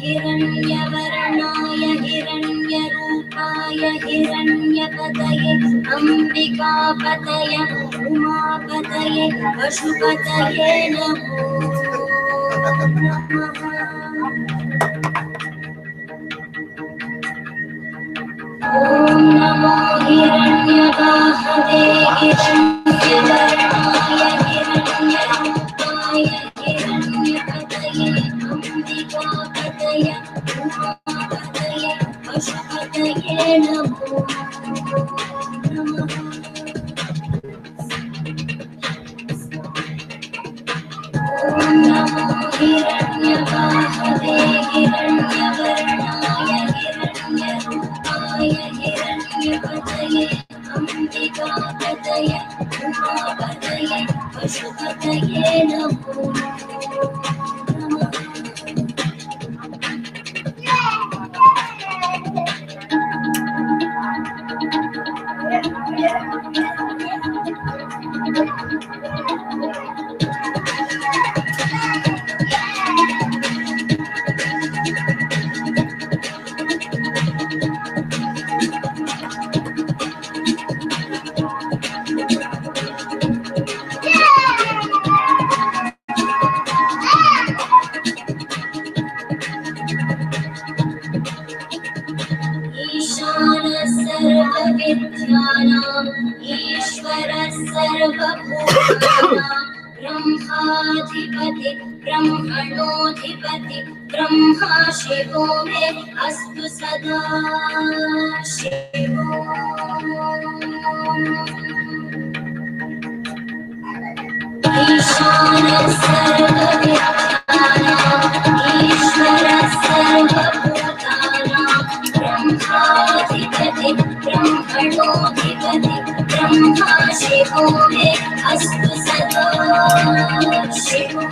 हिरण्यवर्णाय हिरण्यरूपाय हिरण्यपतये अम्बिकापतये उमापतये पशुपतये नमो नमः। ॐ नमो हिरण्यवाहवे हिरण्यवर्णाय हिरण्यरूपाय हिरण्यपतये अम्बिकापतये उमापतये पशुपतये नमो नमः। ॐ नमो हिरण्यवाहवे हिरण्यवर्णाय हिरण्यरूपाय हिरण्यपतये अम्बिकापतये उमापतये पशुपतये नमो नमः। सर्वविद्यानां ईश्वरः सर्वभूतानां ब्रह्माधिपति ब्रह्मणोऽधिपति ब्रह्मा शिवो मे अस्तु सदा शिवो। ईशानः सर्वविद्यानां ईश्वरः सर्वभूतानां ब्रह्माधिपति ब्रह्मणोऽधिपति ब्रह्मा शिवो मे अस्तु सदा शिवो।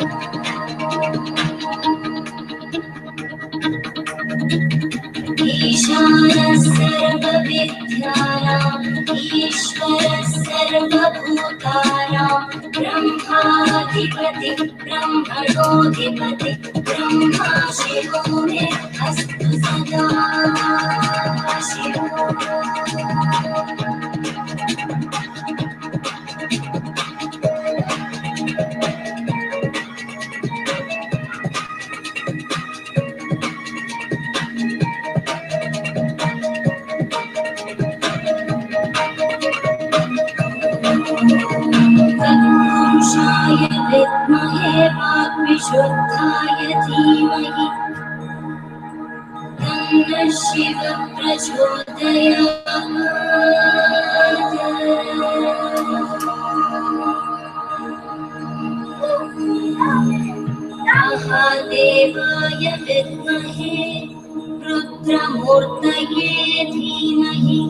ईशानः सर्वविद्यानां ईश्वरः सर्वभूतानां ब्रह्माधिपति ब्रह्मणोऽधिपति ब्रह्मा शिवो मे अस्तु सदा शिवो। तत्पुरुषाय विद्महे वाग्विशुद्धाय धीमहि तन्नः शिवः प्रचोदयात्। महादेवाय विद्महे रुद्रमूर्तये धीमहि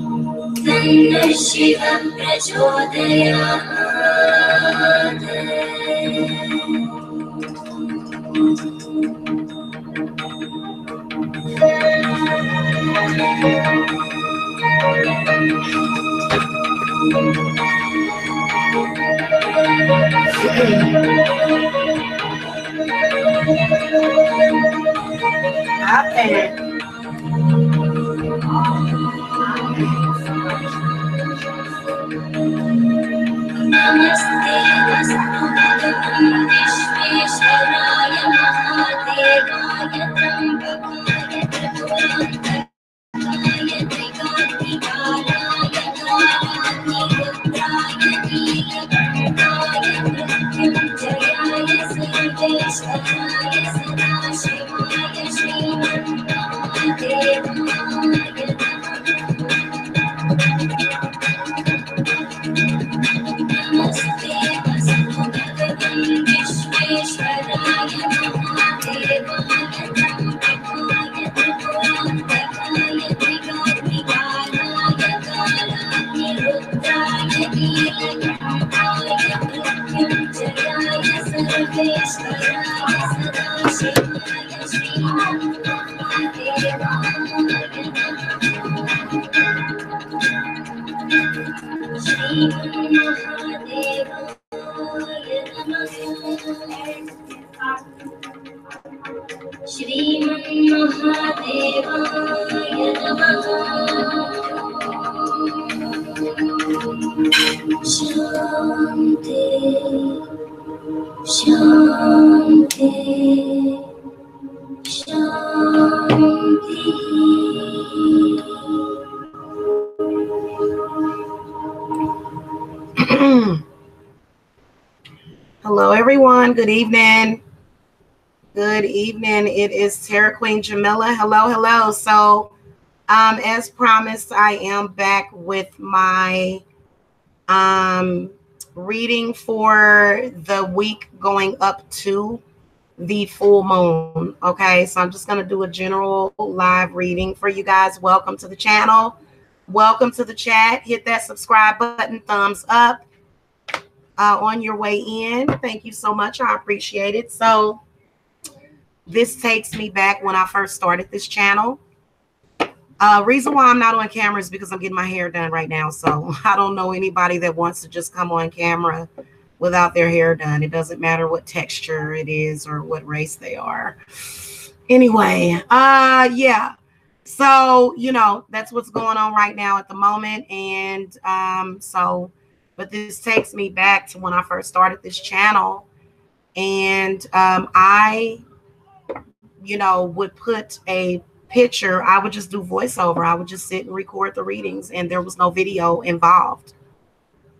तन्नः शिवः प्रचोदयात्। नमस्ते अस्तु भगवन् विश्वेश्वराय महादेवाय त्र्यम्बकाय त्रिपुरान्तकाय त्रिकाग्निकालाय कालाग्निरुद्राय नीलकण्ठाय मृत्युञ्जयाय सर्वेश्वराय सदाशिवाय श्रीमन्महादेवाय नमस्ते अस्तु भगवन् विश्वेश्वराय महादेवाय Hello, everyone. Good evening. Good evening. It is Terra Queen Jamila. Hello, hello. So, as promised, I am back with my reading for the week going up to the full moon. Okay, so I'm just going to do a general live reading for you guys. Welcome to the channel. Welcome to the chat. Hit that subscribe button, thumbs up on your way in. Thank you so much. I appreciate it. So this takes me back when I first started this channel. Reason why I'm not on camera is because I'm getting my hair done right now. So I don't know anybody that wants to just come on camera without their hair done. It doesn't matter what texture it is or what race they are. Anyway, yeah. So, you know, that's what's going on right now at the moment. And but this takes me back to when I first started this channel. And I, you know, would put a picture. I would just do voiceover. I would just sit and record the readings, and there was no video involved.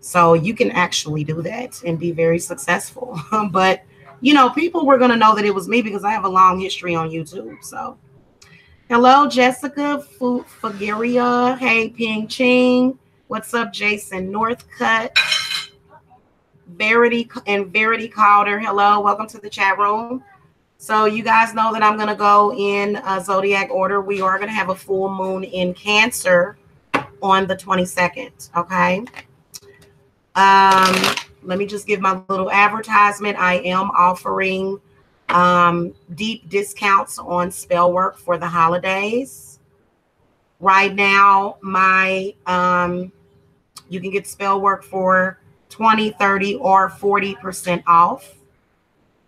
So you can actually do that and be very successful. But, you know, people were going to know that it was me because I have a long history on YouTube. So hello, Jessica Fugaria. Hey, Ping Ching. What's up, Jason Northcutt? Verity Calder. Hello, welcome to the chat room. So you guys know that I'm going to go in zodiac order. We are going to have a full moon in Cancer on the 22nd. Okay. Let me just give my little advertisement. I am offering deep discounts on spell work for the holidays. Right now, my you can get spell work for 20, 30, or 40% off.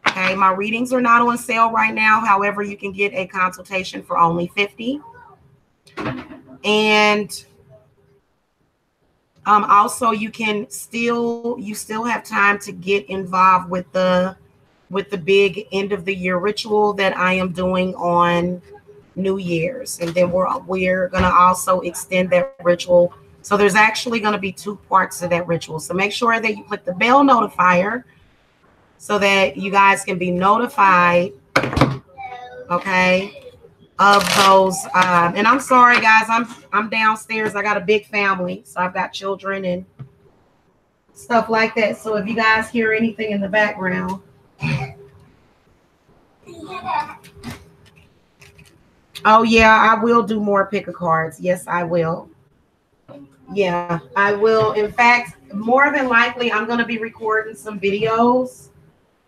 Okay, my readings are not on sale right now. However, you can get a consultation for only $50. And also you still have time to get involved with the big end of the year ritual that I am doing on New Year's. And then we're going to also extend that ritual. So there's actually going to be 2 parts to that ritual. So make sure that you click the bell notifier so that you guys can be notified, okay, of those. And I'm sorry, guys, I'm downstairs. I got a big family, so I've got children and stuff like that. So if you guys hear anything in the background, oh yeah, I will do more pick-a-cards. Yes, I will. Yeah, I will. In fact, more than likely, I'm going to be recording some videos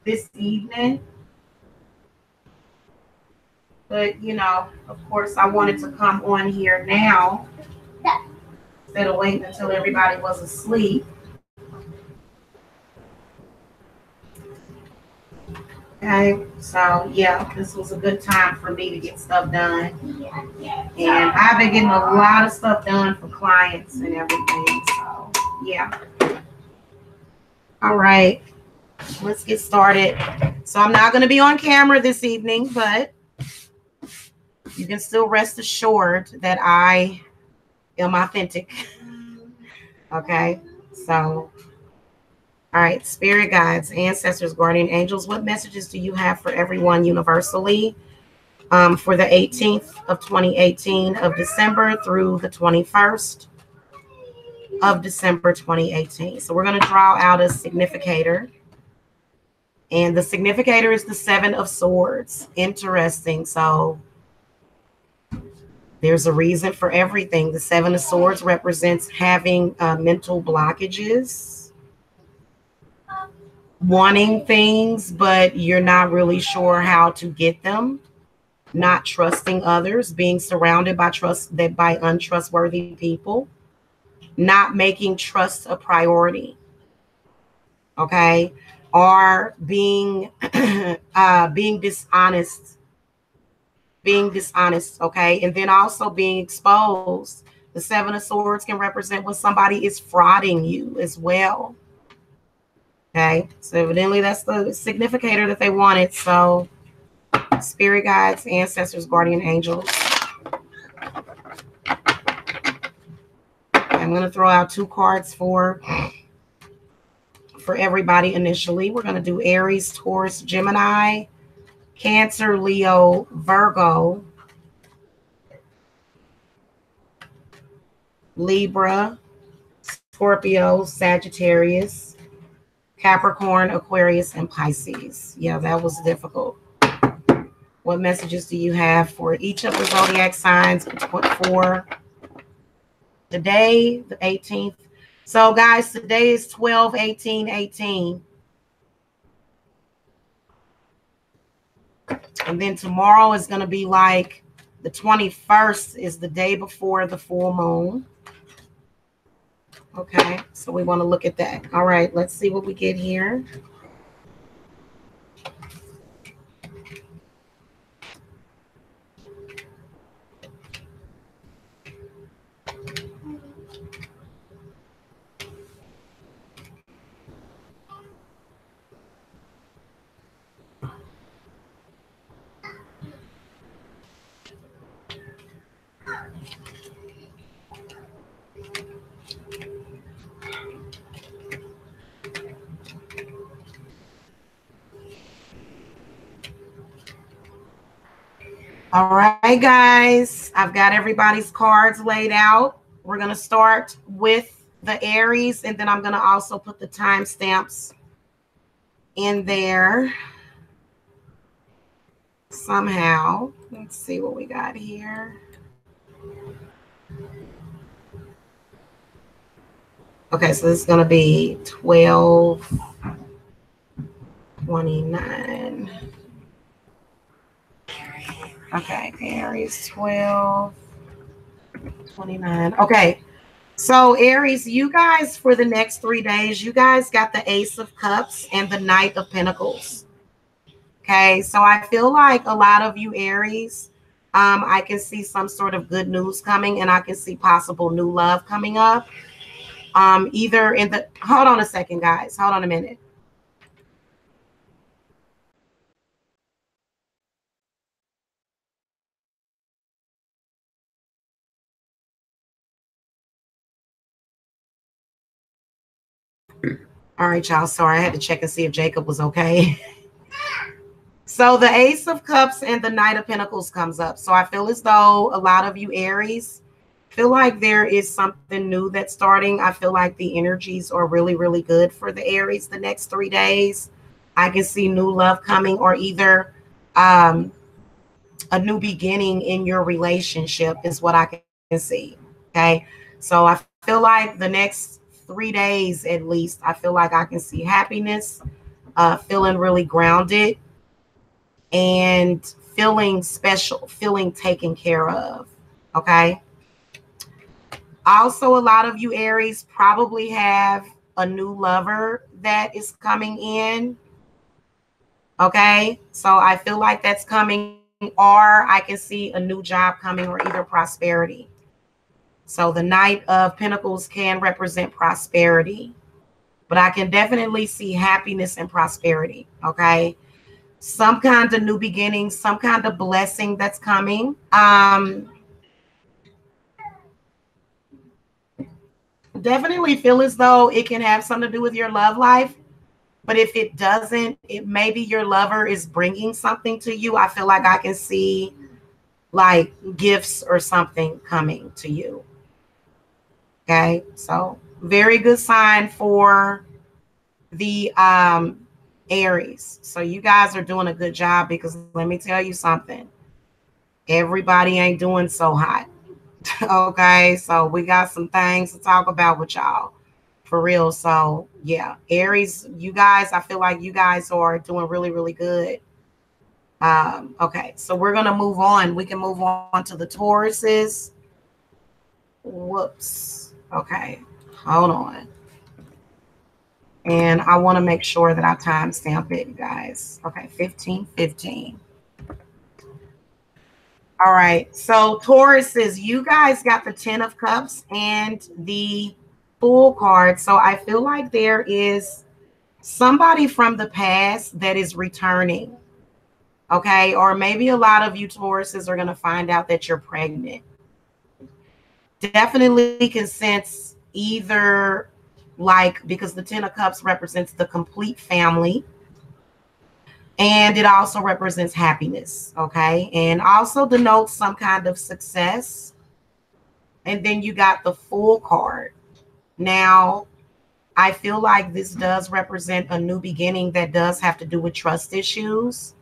this evening. But, you know, of course, I wanted to come on here now instead of waiting until everybody was asleep. Okay, so yeah, this was a good time for me to get stuff done. And I've been getting a lot of stuff done for clients and everything. So, yeah. All right, let's get started. So I'm not going to be on camera this evening, but you can still rest assured that I am authentic. Okay, so, all right, spirit guides, ancestors, guardian angels, what messages do you have for everyone universally for the 18th of 2018 of December through the 21st of December 2018? So we're going to draw out a significator. And the significator is the 7 of Swords. Interesting. So there's a reason for everything. The 7 of Swords represents having mental blockages. wanting things, but you're not really sure how to get them, not trusting others, being surrounded by untrustworthy people, not making trust a priority, okay, or being being dishonest, okay, and then also being exposed. The Seven of Swords can represent when somebody is frauding you as well. Okay, so evidently that's the significator that they wanted. So spirit guides, ancestors, guardian angels. I'm going to throw out 2 cards for everybody initially. We're going to do Aries, Taurus, Gemini, Cancer, Leo, Virgo, Libra, Scorpio, Sagittarius, Capricorn, Aquarius, and Pisces. Yeah, that was difficult. What messages do you have for each of the zodiac signs for today, the 18th? So, guys, today is 12/18/18. And then tomorrow is going to be like the 21st is the day before the full moon. Okay, so we want to look at that. All right, let's see what we get here. All right, guys, I've got everybody's cards laid out. We're going to start with the Aries, and then I'm going to also put the timestamps in there somehow. Let's see what we got here. Okay, so this is going to be 12/29. Okay, Aries 12/29. Okay, so Aries, you guys for the next 3 days, you guys got the Ace of Cups and the Knight of Pentacles. Okay, so I feel like a lot of you Aries, I can see some sort of good news coming, and I can see possible new love coming up. Either in the, hold on a second, guys. Hold on a minute. All right, y'all. Sorry, I had to check and see if Jacob was okay. So the Ace of Cups and the Knight of Pentacles comes up. So I feel as though a lot of you Aries feel like there is something new that's starting. I feel like the energies are really, really good for the Aries the next 3 days. I can see new love coming, or either a new beginning in your relationship is what I can see. Okay. So I feel like the next 3 days, at least, I feel like I can see happiness, feeling really grounded, and feeling special, feeling taken care of. Okay. Also, a lot of you Aries probably have a new lover that is coming in. Okay. So I feel like that's coming, or I can see a new job coming, or either prosperity. So the Knight of Pentacles can represent prosperity, but I can definitely see happiness and prosperity. Okay. Some kind of new beginning, some kind of blessing that's coming. Definitely feel as though it can have something to do with your love life. But if it doesn't, it maybe your lover is bringing something to you. I feel like I can see like gifts or something coming to you. Okay, so very good sign for the Aries. So you guys are doing a good job, because let me tell you something. Everybody ain't doing so hot. Okay, so we got some things to talk about with y'all. for real. So yeah, Aries, you guys, I feel like you guys are doing really, really good. Okay, so we're gonna move on. We can move on to the Tauruses. Whoops. Okay, hold on. And I want to make sure that I timestamp it, you guys. Okay, 15:15. All right, so Tauruses, you guys got the 10 of Cups and the Fool card. So I feel like there is somebody from the past that is returning. Okay, or maybe a lot of you Tauruses are going to find out that you're pregnant. Definitely can sense either, like, because the 10 of Cups represents the complete family, and it also represents happiness, okay, and also denotes some kind of success. And then you got the Fool card. Now, I feel like this does represent a new beginning that does have to do with trust issues.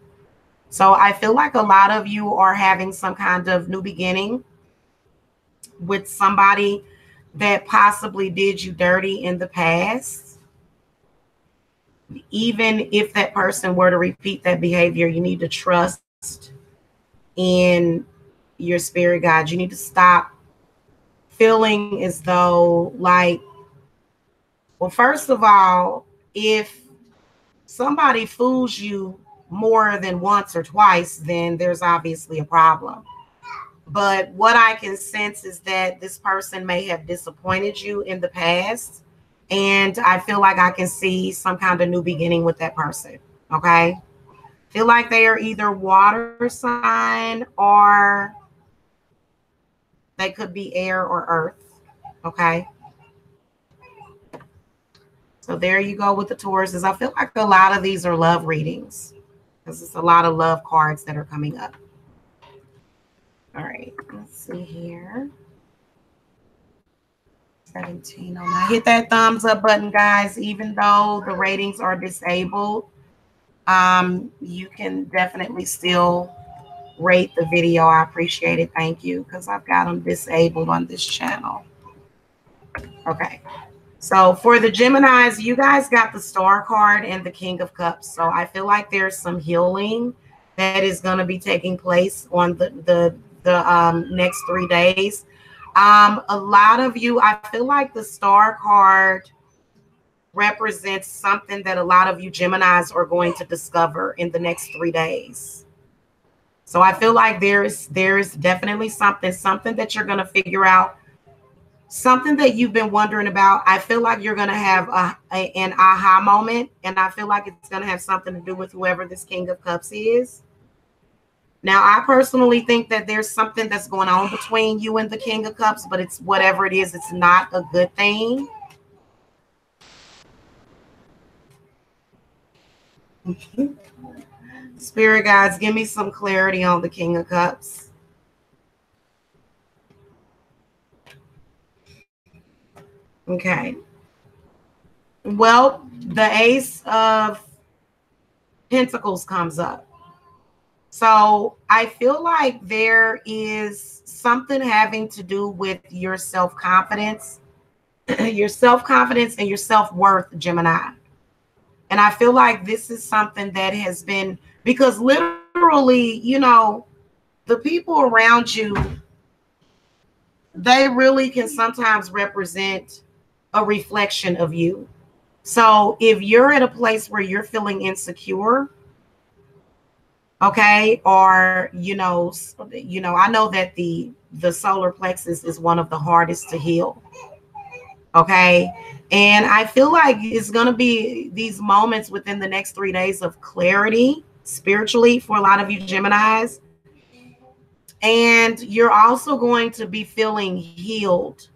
So I feel like a lot of you are having some kind of new beginning with somebody that possibly did you dirty in the past. Even if that person were to repeat that behavior, you need to trust in your spirit guide. You need to stop feeling as though, like, well, first of all, if somebody fools you more than once or twice, then there's obviously a problem. But what I can sense is that this person may have disappointed you in the past. And I feel like I can see some kind of new beginning with that person. Okay. Feel like they are either water sign or they could be air or earth. Okay. So there you go with the Tauruses. I feel like a lot of these are love readings because it's a lot of love cards that are coming up. All right, let's see here. 17 on my. Hit that thumbs up button, guys. Even though the ratings are disabled, you can definitely still rate the video. I appreciate it. Thank you, because I've got them disabled on this channel. Okay. So for the Geminis, you guys got the Star card and the King of Cups. So I feel like there's some healing that is going to be taking place on the next 3 days. A lot of you, I feel like the Star card represents something that a lot of you Geminis are going to discover in the next 3 days. So I feel like there is definitely something that you're going to figure out. Something that you've been wondering about. I feel like you're going to have an aha moment, and I feel like it's going to have something to do with whoever this King of Cups is. Now, I personally think that there's something that's going on between you and the King of Cups, but it's whatever it is, it's not a good thing. Spirit guides, give me some clarity on the King of Cups. Okay. Well, the Ace of Pentacles comes up. So I feel like there is something having to do with your self-confidence, your self-confidence and your self-worth, Gemini. And I feel like this is something that has been, because literally, you know, the people around you, they really can sometimes represent a reflection of you. So if you're at a place where you're feeling insecure, okay, or I know that the solar plexus is one of the hardest to heal. Okay, and I feel like it's going to be these moments within the next 3 days of clarity spiritually for a lot of you Geminis. And you're also going to be feeling healed.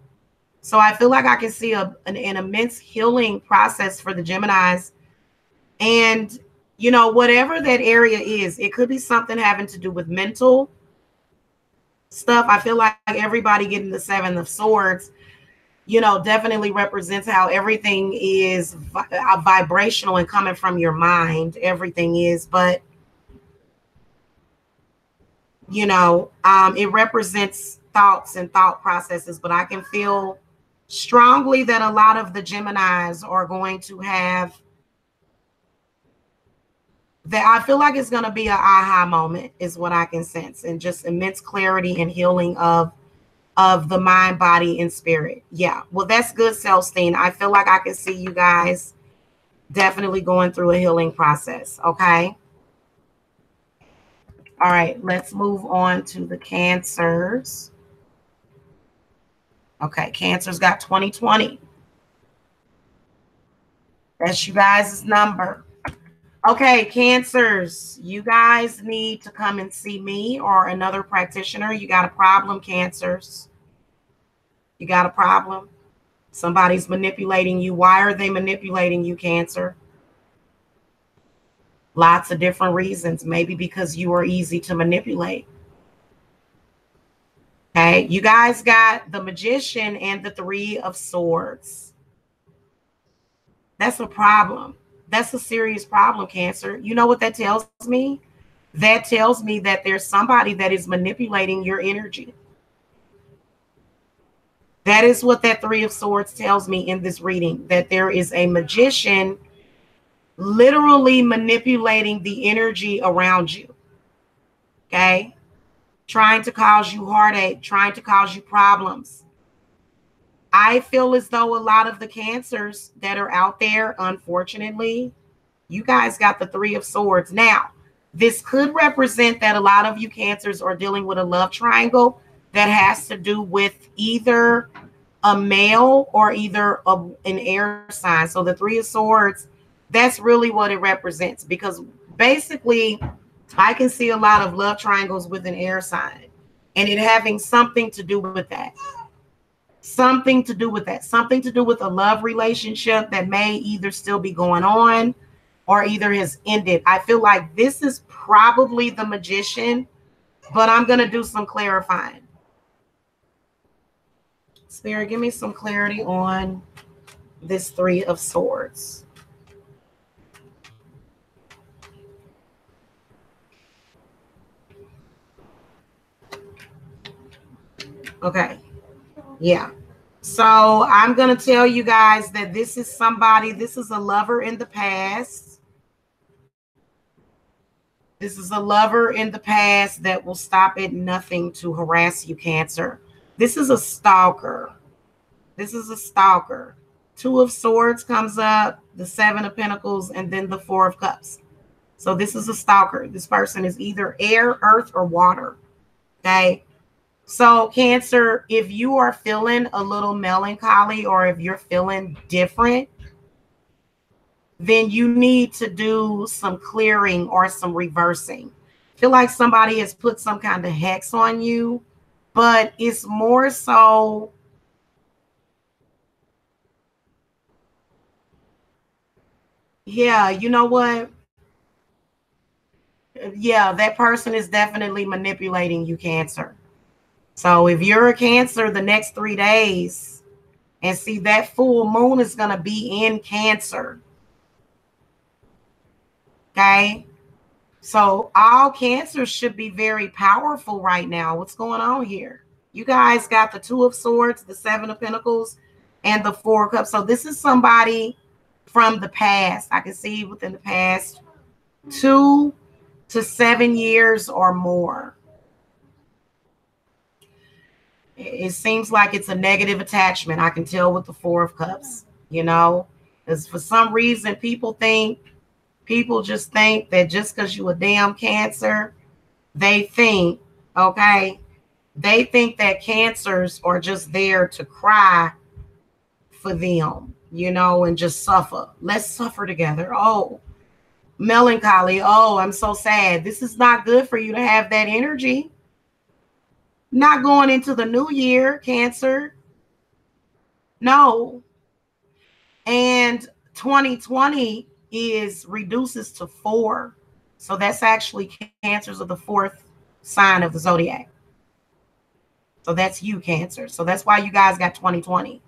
So I feel like I can see an immense healing process for the Geminis. And, you know, whatever that area is, it could be something having to do with mental stuff. I feel like everybody getting the Seven of Swords, you know, definitely represents how everything is vibrational and coming from your mind. Everything is, but, you know, it represents thoughts and thought processes, but I can feel strongly that a lot of the Geminis are going to have that. I feel like it's going to be an aha moment is what I can sense, and just immense clarity and healing of the mind, body, and spirit. Yeah, well, that's good, Celestine. I feel like I can see you guys definitely going through a healing process. Okay. All right, let's move on to the Cancers. Okay, Cancer's got 2020. That's you guys' number. Okay, Cancers, you guys need to come and see me or another practitioner. You got a problem, Cancers. You got a problem. Somebody's manipulating you. Why are they manipulating you, Cancer? Lots of different reasons. Maybe because you are easy to manipulate. Okay, you guys got the Magician and the Three of Swords. That's a problem. That's a serious problem, Cancer. You know what that tells me? That tells me that there's somebody that is manipulating your energy. That is what that Three of Swords tells me in this reading, that there is a magician literally manipulating the energy around you. Okay? Trying to cause you heartache, trying to cause you problems. I feel as though a lot of the Cancers that are out there, unfortunately, you guys got the Three of Swords. Now, this could represent that a lot of you Cancers are dealing with a love triangle that has to do with either a male or either an air sign. So the Three of Swords, that's really what it represents, because basically I can see a lot of love triangles with an air sign and it having something to do with that. Something to do with that. Something to do with a love relationship that may either still be going on or either has ended. I feel like this is probably the Magician, but I'm going to do some clarifying. Spirit, give me some clarity on this Three of Swords. Okay. Yeah. So I'm going to tell you guys that this is somebody, this is a lover in the past. This is a lover in the past that will stop at nothing to harass you, Cancer. This is a stalker. This is a stalker. Two of Swords comes up, the Seven of Pentacles, and then the Four of Cups. So this is a stalker. This person is either air, earth, or water. Okay. So Cancer, if you are feeling a little melancholy or if you're feeling different, then you need to do some clearing or some reversing. I feel like somebody has put some kind of hex on you, but it's more so yeah, you know what? Yeah, that person is definitely manipulating you, Cancer. So if you're a Cancer the next 3 days, and see that full moon is going to be in Cancer. Okay. So all Cancers should be very powerful right now. What's going on here? You guys got the Two of Swords, the Seven of Pentacles, and the Four of Cups. So this is somebody from the past. I can see within the past 2 to 7 years or more. It seems like it's a negative attachment. I can tell with the Four of Cups, you know, because for some reason people just think that just because you a damn Cancer, they think, okay, they think that Cancers are just there to cry for them, you know, and just suffer. Let's suffer together. Oh, melancholy. Oh, I'm so sad. This is not good for you to have that energy. Not going into the new year, Cancer. No. And 2020 reduces to 4. So that's actually Cancers of the 4th sign of the zodiac. So that's you, Cancer. So that's why you guys got 2020.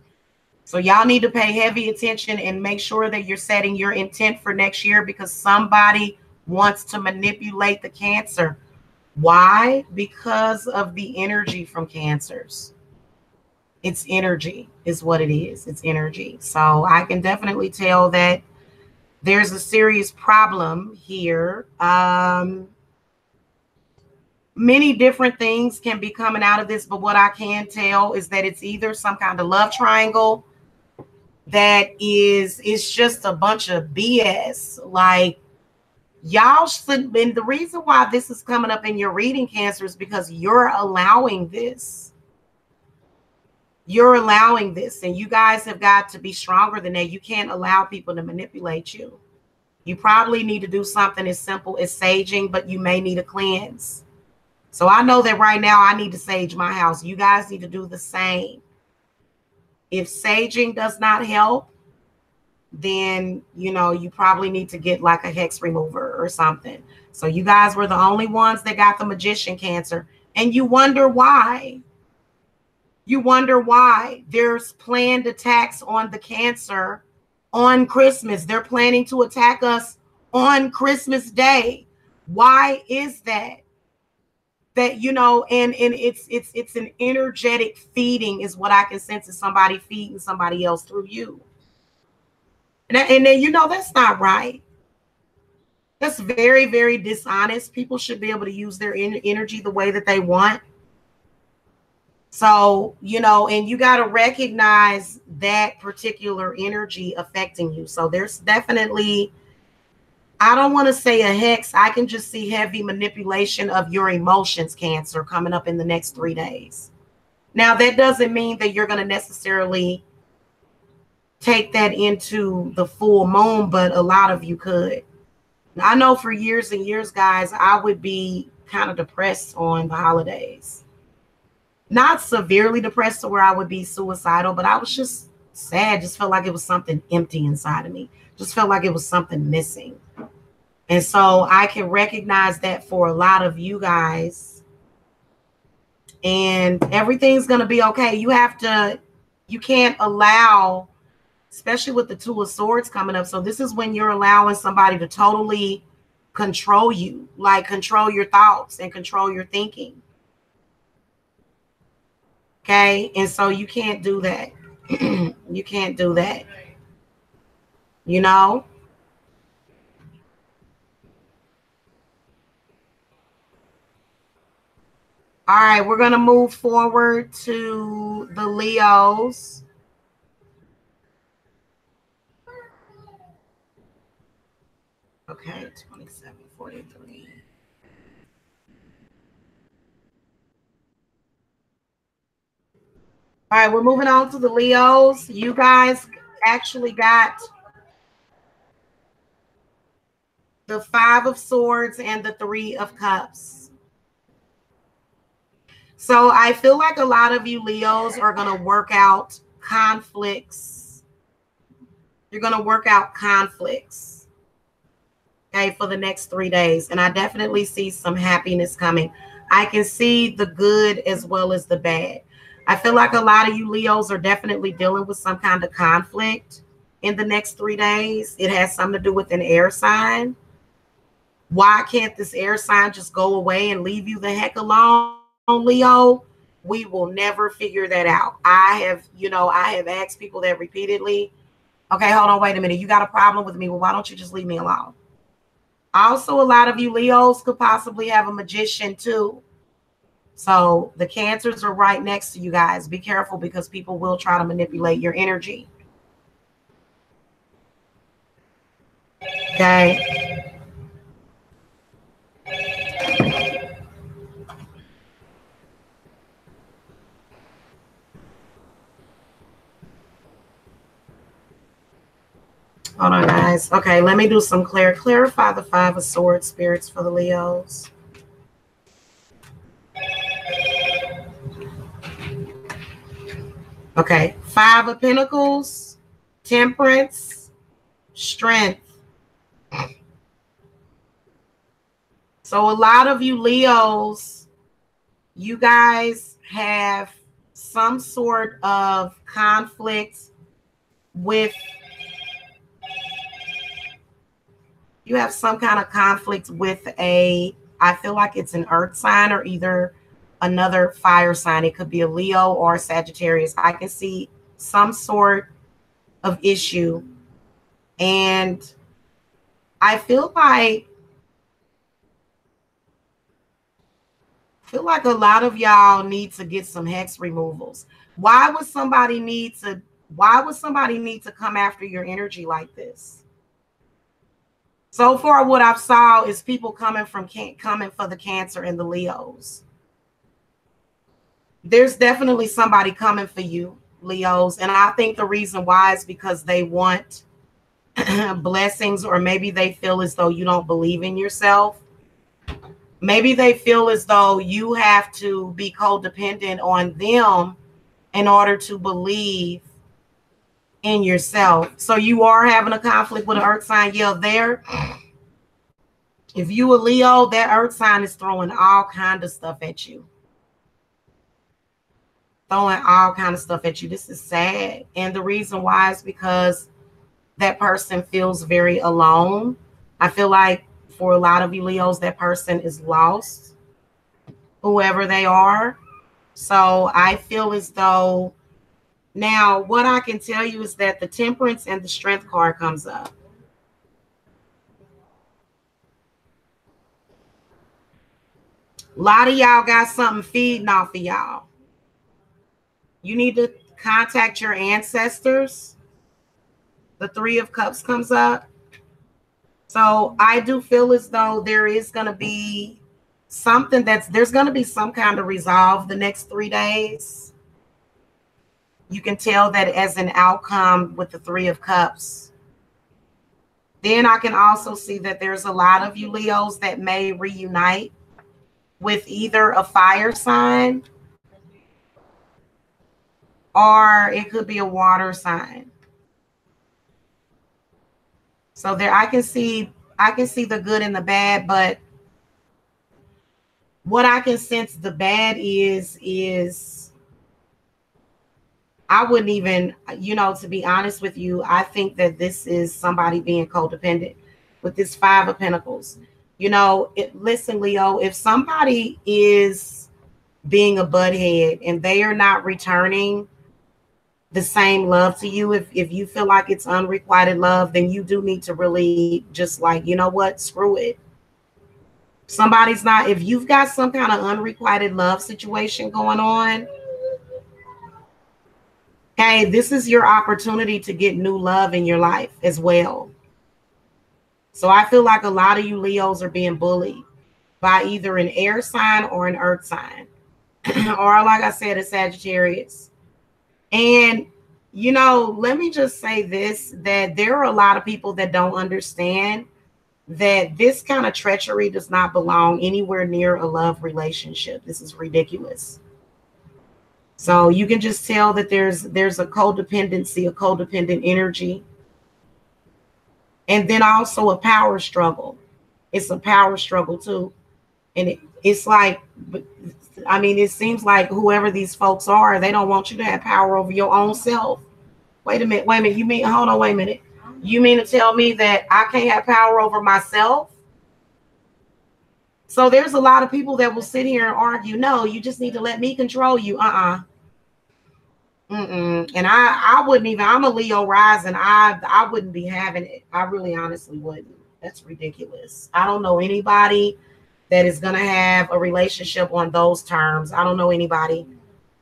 So y'all need to pay heavy attention and make sure that you're setting your intent for next year, because somebody wants to manipulate the Cancer. Why? Because of the energy from Cancers. It's energy is what it is. It's energy. So I can definitely tell that there's a serious problem here. Many different things can be coming out of this, but what I can tell is that it's either some kind of love triangle that it's just a bunch of BS. Like, y'all should, and the reason why this is coming up in your reading, Cancer, is because you're allowing this. You're allowing this, and you guys have got to be stronger than that. You can't allow people to manipulate you. You probably need to do something as simple as saging, but you may need a cleanse. So I know that right now I need to sage my house. You guys need to do the same. If saging does not help, then, you know, you probably need to get like a hex remover or something. So you guys were the only ones that got the Magician, Cancer. And you wonder why. You wonder why there's planned attacks on the Cancer on Christmas. They're planning to attack us on Christmas Day. Why is that? That, you know, and it's an energetic feeding is what I can sense, is somebody feeding somebody else through you. And then, you know, that's not right. That's very, very dishonest. People should be able to use their energy the way that they want. So, you know, and you got to recognize that particular energy affecting you. So there's definitely, I don't want to say a hex. I can just see heavy manipulation of your emotions, Cancer, coming up in the next 3 days. Now, that doesn't mean that you're going to necessarily take that into the full moon, but a lot of you could. I know for years and years, guys, I would be kind of depressed on the holidays. Not severely depressed to where I would be suicidal, but I was just sad. Just felt like it was something empty inside of me. Just felt like it was something missing. And so I can recognize that for a lot of you guys. And everything's going to be okay. You can't allow, especially with the Two of Swords coming up. So this is when you're allowing somebody to totally control you, like control your thoughts and control your thinking. Okay. And so you can't do that. You can't do that. You know? All right. We're going to move forward to the Leos. Okay. 2743. All right, we're moving on to the Leos. You guys actually got the 5 of Swords and the 3 of Cups. So I feel like a lot of you Leos are going to work out conflicts. You're going to work out conflicts, okay, for the next 3 days. And I definitely see some happiness coming. I can see the good as well as the bad. I feel like a lot of you Leos are definitely dealing with some kind of conflict in the next 3 days. It has something to do with an air sign. Why can't this air sign just go away and leave you the heck alone, Leo? We will never figure that out. I have asked people that repeatedly. Okay, hold on, wait a minute. You got a problem with me? Well, why don't you just leave me alone? Also, a lot of you Leos could possibly have a Magician too. So the Cancers are right next to you guys. Be careful, because people will try to manipulate your energy. Okay. Hold on, guys. Okay, let me do some clarify the 5 of Swords, spirits, for the Leos. Okay, 5 of Pentacles, Temperance, Strength. So a lot of you Leos, you guys have some sort of conflict with, you have some kind of conflict with I feel like it's an earth sign, or either another fire sign. It could be a Leo or a Sagittarius. I can see some sort of issue. And I feel like a lot of y'all need to get some hex removals. Why would somebody need to come after your energy like this? So far, what I've saw is people coming for the Cancer and the Leos. There's definitely somebody coming for you, Leos. And I think the reason why is because they want blessings, or maybe they feel as though you don't believe in yourself. Maybe they feel as though you have to be codependent on them in order to believe in yourself. So you are having a conflict with an earth sign. Yeah, there. If you a Leo, that earth sign is throwing all kind of stuff at you. This is sad. And the reason why is because that person feels very alone. I feel like for a lot of you Leos, that person is lost, whoever they are. So I feel as though, now what I can tell you is that the Temperance and the Strength card comes up. A lot of y'all got something feeding off of y'all. You need to contact your ancestors. The Three of Cups comes up. So I do feel as though there is going to be something there's going to be some kind of resolve the next 3 days. You can tell that as an outcome with the Three of Cups. Then I can also see that there's a lot of you Leos that may reunite with either a fire sign, or it could be a water sign. So there I can see the good and the bad, but what I can sense the bad is I wouldn't even, to be honest with you, I think that this is somebody being codependent with this Five of Pentacles. Listen, Leo, if somebody is being a butthead and they are not returning the same love to you, if you feel like it's unrequited love, then you do need to really just like, you know what, screw it. Somebody's not, if you've got some kind of unrequited love situation going on, hey, this is your opportunity to get new love in your life as well. So I feel like a lot of you Leos are being bullied by either an air sign or an earth sign, or like I said, a Sagittarius. And, let me just say this, that there are a lot of people that don't understand that this kind of treachery does not belong anywhere near a love relationship. This is ridiculous. So you can just tell that there's a codependency, a codependent energy. And then also a power struggle. It's a power struggle too. And it's like, I mean, it seems like whoever these folks are, they don't want you to have power over your own self. Wait a minute. You mean, hold on, wait a minute. You mean to tell me that I can't have power over myself? So there's a lot of people that will sit here and argue, no, you just need to let me control you. And I wouldn't even, I'm a Leo rising. I wouldn't be having it. I really honestly wouldn't. That's ridiculous. I don't know anybody that is going to have a relationship on those terms. I don't know anybody.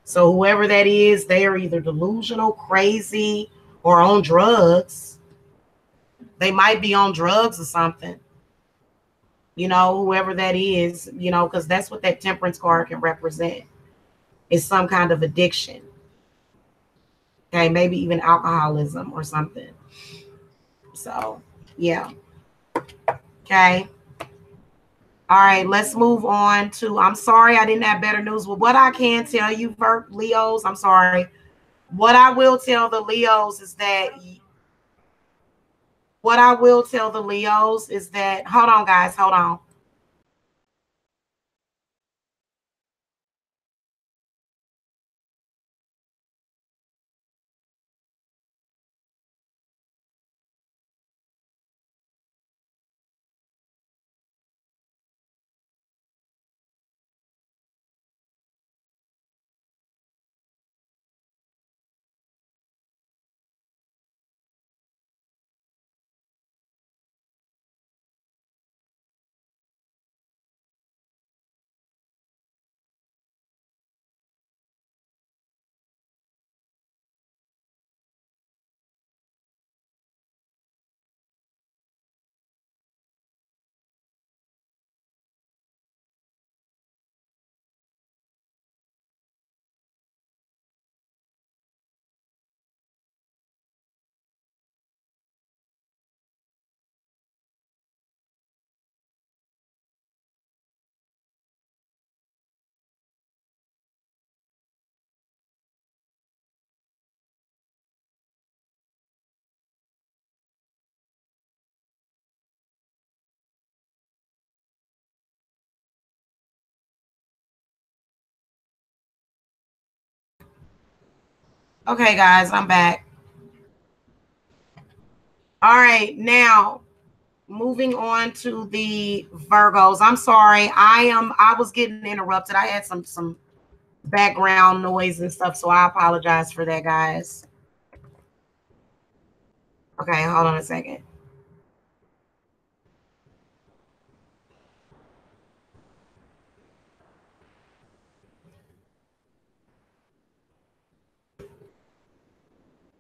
So whoever that is, they are either delusional, crazy, or on drugs. They might be on drugs or something. Whoever that is, because that's what that Temperance card can represent. Is some kind of addiction. Okay, maybe even alcoholism or something. So, yeah. Okay. All right, let's move on to, I'm sorry I didn't have better news. Well, what I can tell you, Leos, I'm sorry. What I will tell the Leos is that, hold on, guys, hold on. Okay, guys, I'm back. All right, now moving on to the Virgos. I'm sorry, I was getting interrupted. I had some background noise and stuff, so I apologize for that, guys. Okay, hold on a second.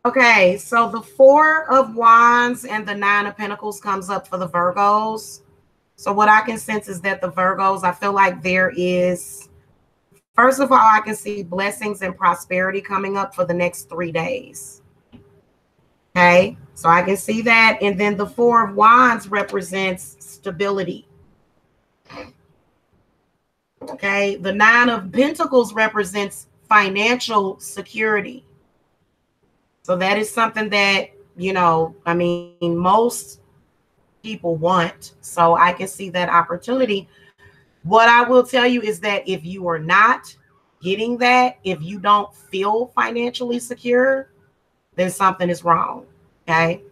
Okay, so the Four of Wands and the Nine of Pentacles comes up for the Virgos. So what I can sense is that the Virgos, I feel like there is, first of all, I can see blessings and prosperity coming up for the next 3 days. Okay, so I can see that. And then the Four of Wands represents stability. Okay, the Nine of Pentacles represents financial security. So that is something that, you know, I mean, most people want. So I can see that opportunity. What I will tell you is that if you are not getting that, if you don't feel financially secure, then something is wrong. Okay.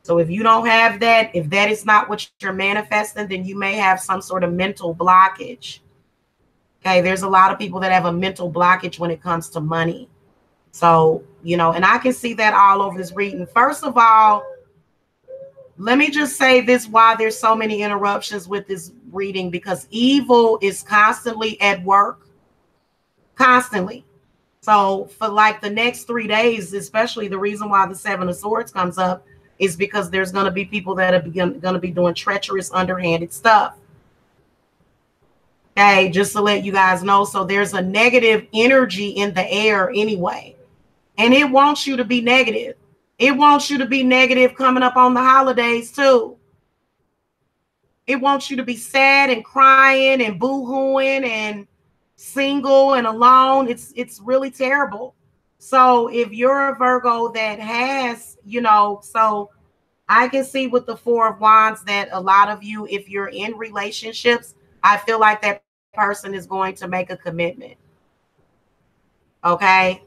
So if you don't have that, if that is not what you're manifesting, then you may have some sort of mental blockage. Okay. There's a lot of people that have a mental blockage when it comes to money. So, you know, and I can see that all over this reading. First of all, let me just say this, why there's so many interruptions with this reading, because evil is constantly at work, constantly. So for like the next 3 days, especially, the reason why the Seven of Swords comes up is because there's going to be people that are going to be doing treacherous, underhanded stuff. Okay, just to let you guys know. So there's a negative energy in the air anyway. And it wants you to be negative. It wants you to be negative coming up on the holidays too. It wants you to be sad and crying and boo-hooing and single and alone. It's really terrible. So if you're a Virgo that has, you know, so I can see with the Four of Wands that a lot of you, if you're in relationships, I feel like that person is going to make a commitment. Okay.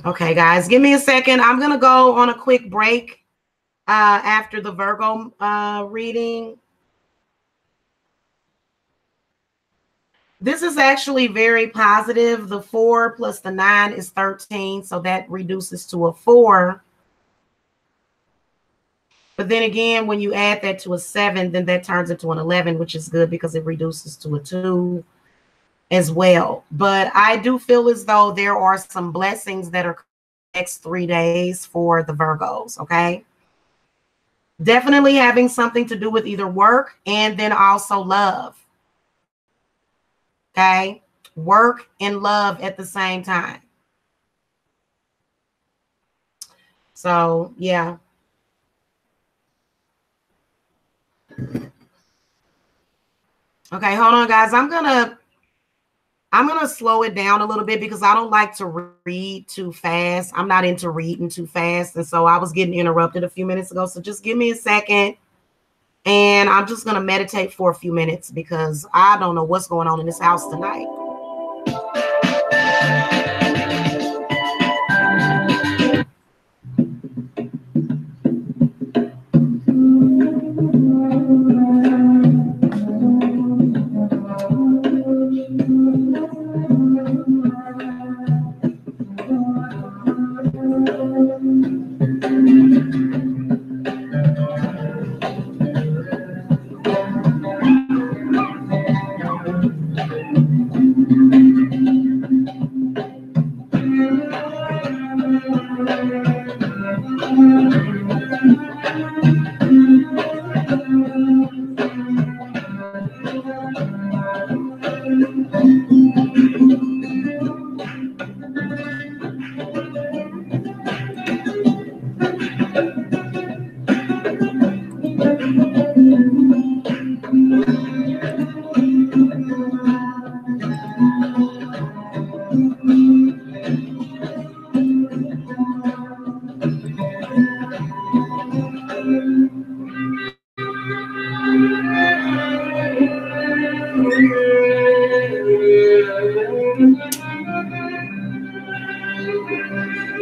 Okay, guys, give me a second. I'm going to go on a quick break after the Virgo reading. This is actually very positive. The 4 plus the 9 is 13, so that reduces to a 4. But then again, when you add that to a 7, then that turns into an 11, which is good because it reduces to a 2 as well. But I do feel as though there are some blessings that are next 3 days for the Virgos, okay? Definitely having something to do with either work and then also love. Okay? Work and love at the same time. So, yeah. Okay, hold on, guys. I'm gonna slow it down a little bit because I don't like to read too fast. I'm not into reading too fast. And so I was getting interrupted a few minutes ago. So just give me a second. And I'm just going to meditate for a few minutes because I don't know what's going on in this house tonight.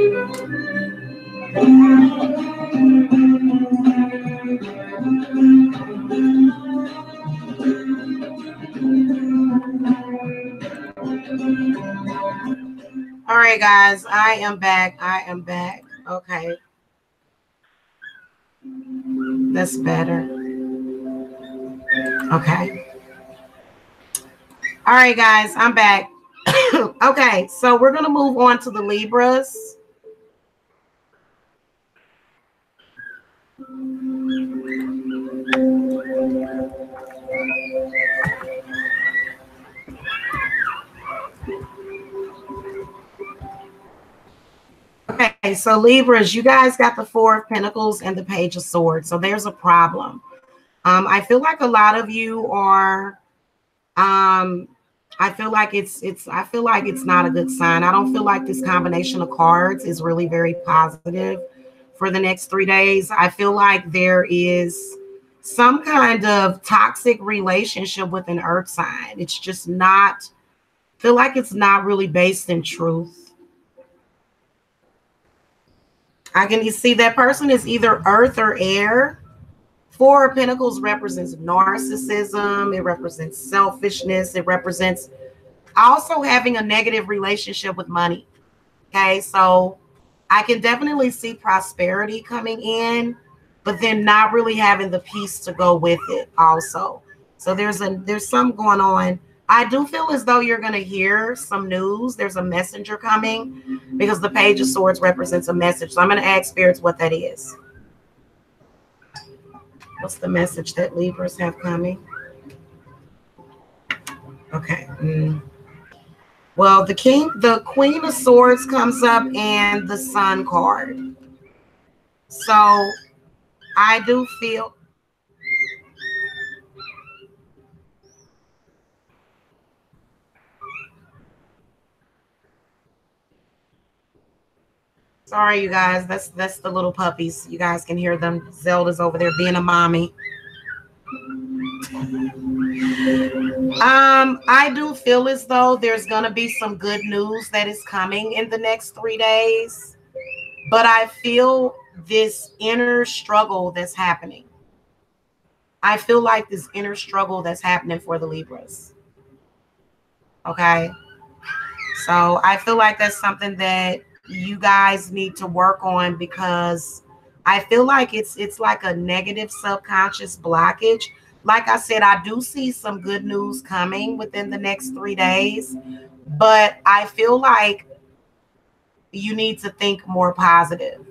All right, guys, I am back. I am back. Okay. That's better. Okay. All right, guys, I'm back. Okay, so we're going to move on to the Libras. Okay, so Libras, you guys got the Four of Pentacles and the Page of Swords. So there's a problem. I feel like a lot of you are, I feel like it's not a good sign. I don't feel like this combination of cards is really very positive for the next 3 days. I feel like there is some kind of toxic relationship with an earth sign. It's just not, I feel like it's not really based in truth. You see that person is either earth or air. Four of Pentacles represents narcissism. It represents selfishness. It represents also having a negative relationship with money. Okay, so I can definitely see prosperity coming in, but then not really having the peace to go with it also. So there's something going on. I do feel as though you're going to hear some news. There's a messenger coming because the Page of Swords represents a message. So I'm going to ask spirits what that is. What's the message that Libras have coming? Okay. Well, the Queen of Swords comes up and the Sun card. So I do feel. Sorry, you guys. That's the little puppies. You guys can hear them. Zelda's over there being a mommy. I do feel as though there's gonna be some good news that is coming in the next 3 days, but I feel this inner struggle that's happening. I feel like this inner struggle that's happening for the Libras. Okay, so I feel like that's something that you guys need to work on, because I feel like it's like a negative subconscious blockage. Like I said, I do see some good news coming within the next 3 days, but I feel like you need to think more positive.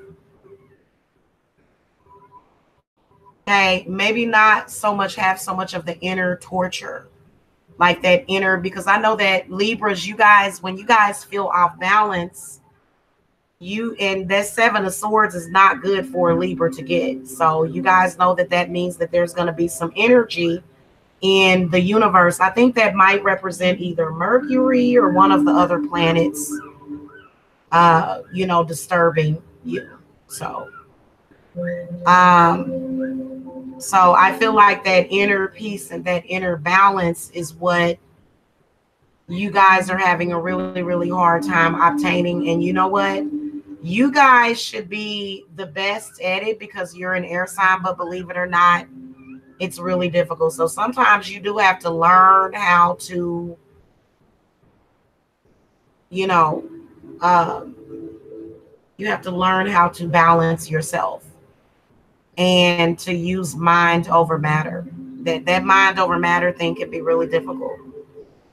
Okay, maybe not so much have so much of the inner torture, like that inner, because I know that Libras, you guys, when you guys feel off balance, and that Seven of Swords is not good for a Libra to get. So you guys know that means that there's going to be some energy in the universe. I think that might represent either Mercury or one of the other planets, disturbing you. So I feel like that inner peace and that inner balance is what you guys are having a really, really hard time obtaining. And you know what? You guys should be the best at it because you're an air sign, but believe it or not, it's really difficult. So sometimes you do have to learn how to, you have to learn how to balance yourself and to use mind over matter. That mind over matter thing can be really difficult.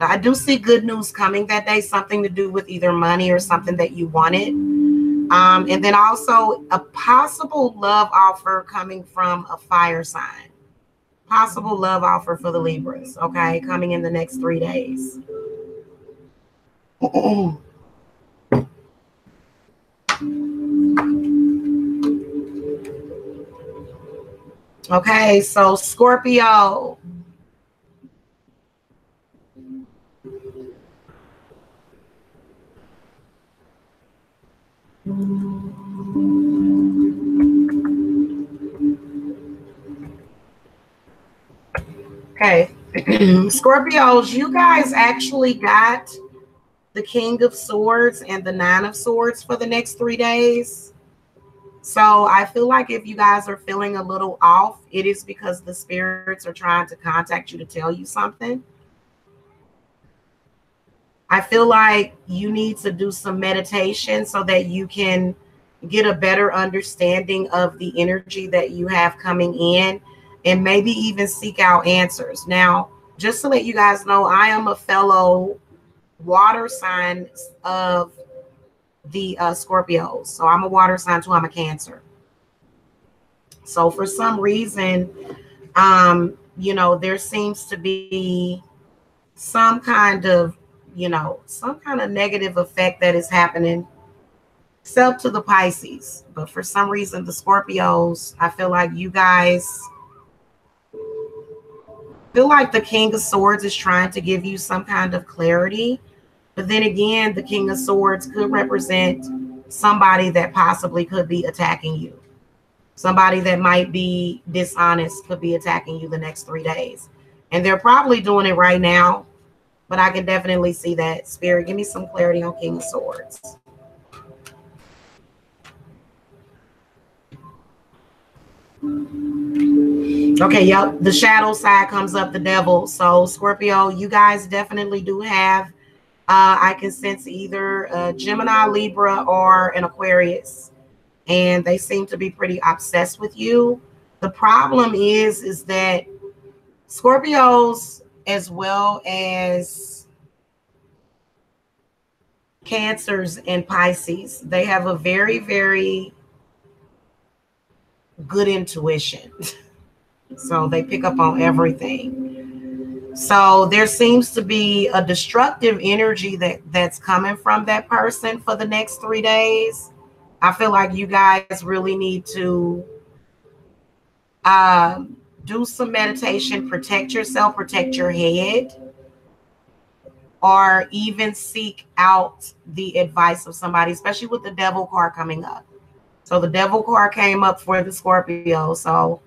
Now, I do see good news coming that day, something to do with either money or something that you wanted. And then also a possible love offer coming from a fire sign. Possible love offer for the Libras, okay, coming in the next 3 days. Okay, so Scorpio. Okay, Scorpios, you guys actually got the King of Swords and the Nine of Swords for the next 3 days. So I feel like if you guys are feeling a little off, it is because the spirits are trying to contact you to tell you something. I feel like you need to do some meditation so that you can get a better understanding of the energy that you have coming in, and maybe even seek out answers. Now, just to let you guys know, I am a fellow water sign of the Scorpios. So I'm a water sign too. I'm a Cancer. So for some reason, you know, there seems to be some kind of, you know, some kind of negative effect that is happening, except to the Pisces. But for some reason, the Scorpios, I feel like you guys feel like the King of Swords is trying to give you some kind of clarity. But then again, the King of Swords could represent somebody that possibly could be attacking you. Somebody that might be dishonest could be attacking you the next 3 days. And they're probably doing it right now. But I can definitely see that. Spirit, give me some clarity on King of Swords. Okay, yep. The shadow side comes up, the devil. So Scorpio, you guys definitely do have, I can sense either a Gemini, Libra, or an Aquarius. And they seem to be pretty obsessed with you. The problem is that Scorpios, as well as Cancers and Pisces, they have a very, very good intuition. So they pick up on everything. So there seems to be a destructive energy that's coming from that person for the next 3 days. I feel like you guys really need to do some meditation, protect yourself, protect your head, or even seek out the advice of somebody, especially with the devil card coming up. So the devil card came up for the Scorpio. So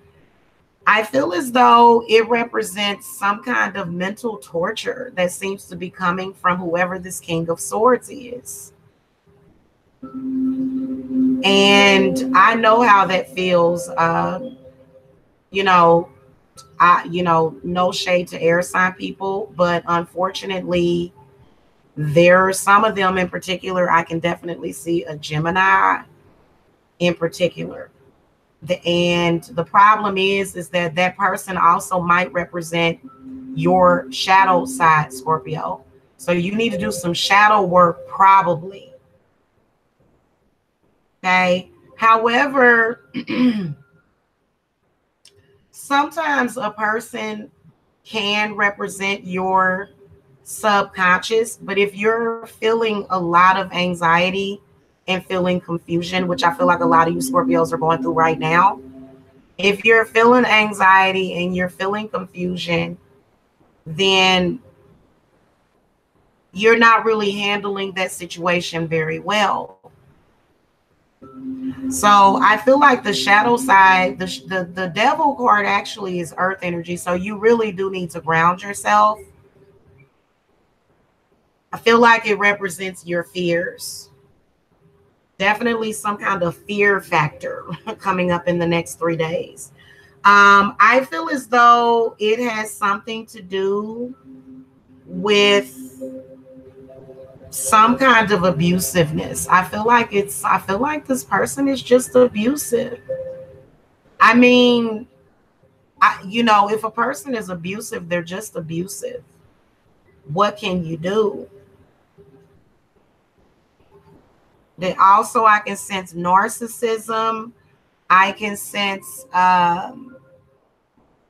I feel as though it represents some kind of mental torture that seems to be coming from whoever this King of Swords is. And I know how that feels. You know, no shade to air sign people, but unfortunately, there are some of them in particular. I can definitely see a Gemini in particular. And the problem is that that person also might represent your shadow side, Scorpio. So you need to do some shadow work probably. Okay. However, sometimes a person can represent your subconscious, but if you're feeling a lot of anxiety and feeling confusion, which I feel like a lot of you Scorpios are going through right now, if you're feeling anxiety and you're feeling confusion, then you're not really handling that situation very well. So I feel like the shadow side, the devil card actually is earth energy. So you really do need to ground yourself. I feel like it represents your fears. Definitely some kind of fear factor coming up in the next 3 days. I feel as though it has something to do with some kind of abusiveness. I feel like this person is just abusive. I mean, if a person is abusive, they're just abusive. What can you do? Then also I can sense narcissism. I can sense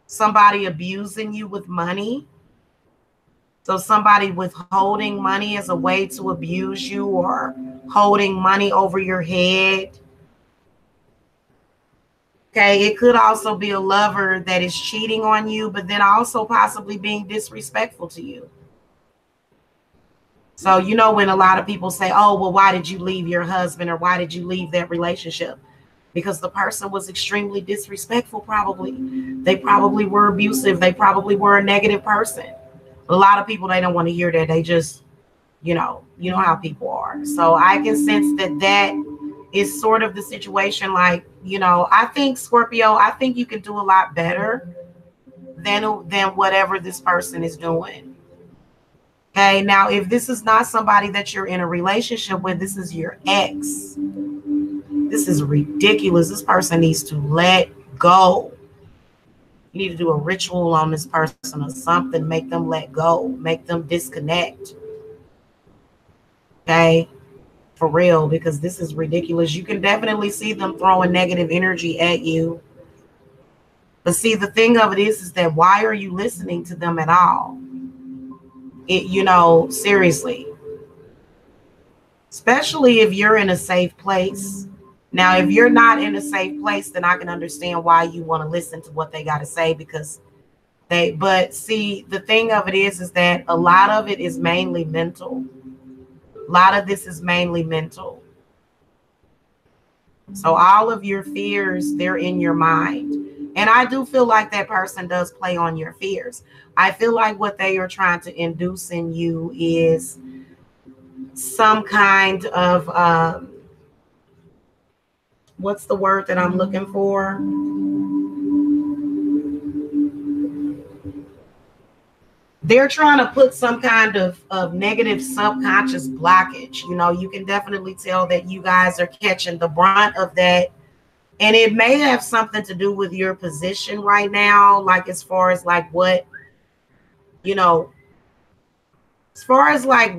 somebody abusing you with money. So somebody withholding money as a way to abuse you, or holding money over your head. Okay, it could also be a lover that is cheating on you, but then also possibly being disrespectful to you. So, when a lot of people say, oh, well, why did you leave your husband, or why did you leave that relationship? Because the person was extremely disrespectful, probably. They probably were abusive. They probably were a negative person. A lot of people, they don't want to hear that. They just, You know how people are. So I can sense that that is sort of the situation. Like, I think Scorpio, I think you can do a lot better than whatever this person is doing. Okay, now if this is not somebody that you're in a relationship with, this is your ex. This is ridiculous. This person needs to let go. You need to do a ritual on this person or something. Make them let go. Make them disconnect. Okay? For real, because this is ridiculous. You can definitely see them throwing negative energy at you. But see, the thing of it is that why are you listening to them at all? Seriously. Especially if you're in a safe place. Now, if you're not in a safe place, then I can understand why you want to listen to what they got to say, because but see, the thing of it is that a lot of it is mainly mental. A lot of this is mainly mental. So all of your fears, they're in your mind. And I do feel like that person does play on your fears. I feel like what they are trying to induce in you is some kind of, what's the word that I'm looking for? They're trying to put some kind of negative subconscious blockage. You can definitely tell that you guys are catching the brunt of that. And it may have something to do with your position right now, like as far as like what, as far as like